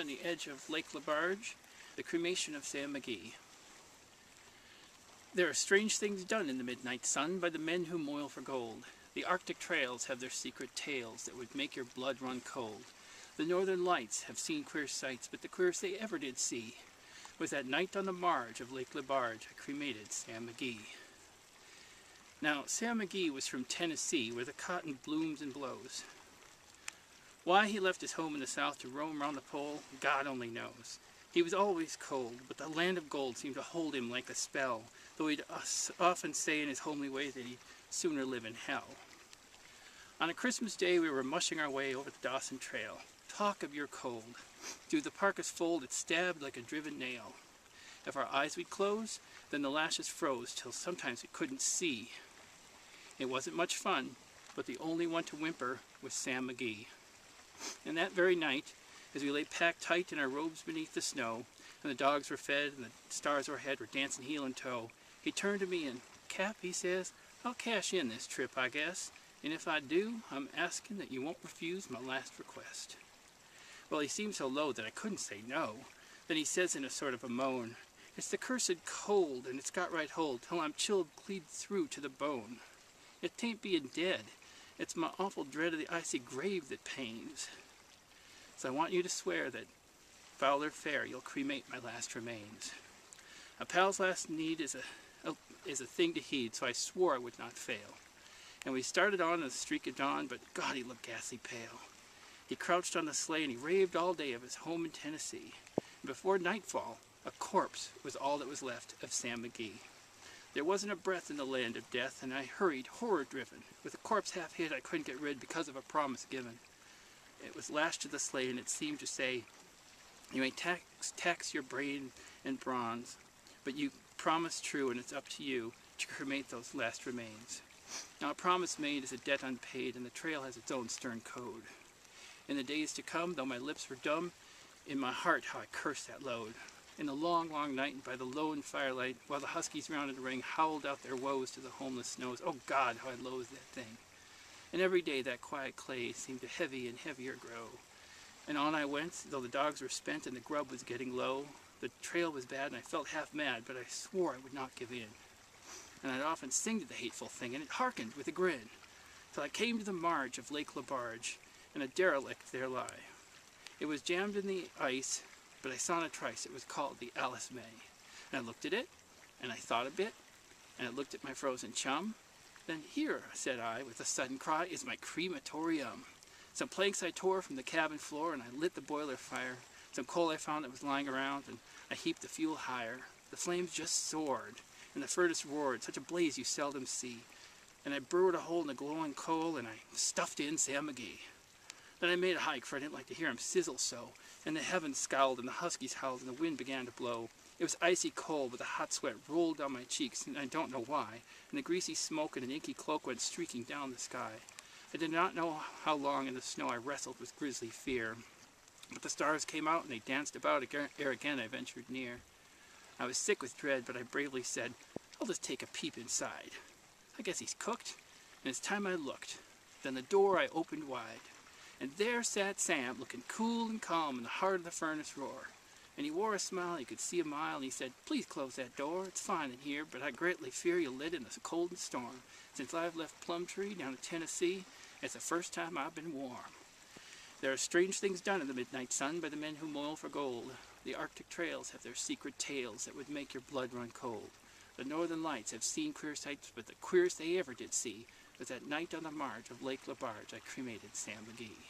on the edge of Lake Laberge, the cremation of Sam McGee. There are strange things done in the midnight sun by the men who moil for gold. The Arctic trails have their secret tales that would make your blood run cold. The northern lights have seen queer sights, but the queerest they ever did see was that night on the marge of Lake Laberge I cremated Sam McGee. Now, Sam McGee was from Tennessee, where the cotton blooms and blows. Why he left his home in the south to roam around the pole, God only knows. He was always cold, but the land of gold seemed to hold him like a spell, though he'd often say in his homely way that he'd sooner live in hell. On a Christmas day we were mushing our way over the Dawson Trail. Talk of your cold. Through the parka's fold it stabbed like a driven nail. If our eyes we'd close, then the lashes froze till sometimes we couldn't see. It wasn't much fun, but the only one to whimper was Sam McGee. And that very night, as we lay packed tight in our robes beneath the snow, and the dogs were fed and the stars overhead were dancing heel and toe, he turned to me and, "Cap," he says, "I'll cash in this trip, I guess, and if I do, I'm asking that you won't refuse my last request." Well, he seemed so low that I couldn't say no. Then he says in a sort of a moan, "It's the cursed cold, and it's got right hold, till I'm chilled clean through to the bone. It tain't being dead, it's my awful dread of the icy grave that pains. So I want you to swear that, foul or fair, you'll cremate my last remains." A pal's last need is a thing to heed, so I swore I would not fail. And we started on in the streak of dawn, but God, he looked ghastly pale. He crouched on the sleigh and he raved all day of his home in Tennessee. And before nightfall, a corpse was all that was left of Sam McGee. There wasn't a breath in the land of death, and I hurried, horror-driven. With a corpse half hid, I couldn't get rid because of a promise given. It was lashed to the sleigh, and it seemed to say, "You may tax your brain and bronze, but you promise true, and it's up to you to cremate those last remains." Now, a promise made is a debt unpaid, and the trail has its own stern code. In the days to come, though my lips were dumb, in my heart how I cursed that load. In the long, long night, and by the lone firelight, while the huskies round in the ring howled out their woes to the homeless snows, oh God, how I loathed that thing. And every day that quiet clay seemed to heavy and heavier grow. And on I went, though the dogs were spent and the grub was getting low. The trail was bad and I felt half mad, but I swore I would not give in. And I'd often sing to the hateful thing, and it hearkened with a grin, till I came to the marge of Lake Laberge, and a derelict there lie. It was jammed in the ice, but I saw in a trice it was called the Alice May. And I looked at it, and I thought a bit, and I looked at my frozen chum. Then "Here," said I, with a sudden cry, "is my crematorium." Some planks I tore from the cabin floor, and I lit the boiler fire. Some coal I found that was lying around, and I heaped the fuel higher. The flames just soared, and the furnace roared, such a blaze you seldom see. And I burrowed a hole in the glowing coal, and I stuffed in Sam McGee. Then I made a hike, for I didn't like to hear him sizzle so, and the heavens scowled, and the huskies howled, and the wind began to blow. It was icy cold, but the hot sweat rolled down my cheeks, and I don't know why, and the greasy smoke and an inky cloak went streaking down the sky. I did not know how long in the snow I wrestled with grisly fear, but the stars came out, and they danced about ere again I ventured near. I was sick with dread, but I bravely said, "I'll just take a peep inside. I guess he's cooked," and it's time I looked. Then the door I opened wide, and there sat Sam, looking cool and calm in the heart of the furnace roar. And he wore a smile you could see a mile, and he said, "Please close that door. It's fine in here, but I greatly fear you'll lit in the cold and storm. Since I've left Plumtree down to Tennessee, it's the first time I've been warm." There are strange things done in the midnight sun by the men who moil for gold. The Arctic trails have their secret tales that would make your blood run cold. The northern lights have seen queer sights, but the queerest they ever did see was that night on the marge of Lake Laberge I cremated Sam McGee.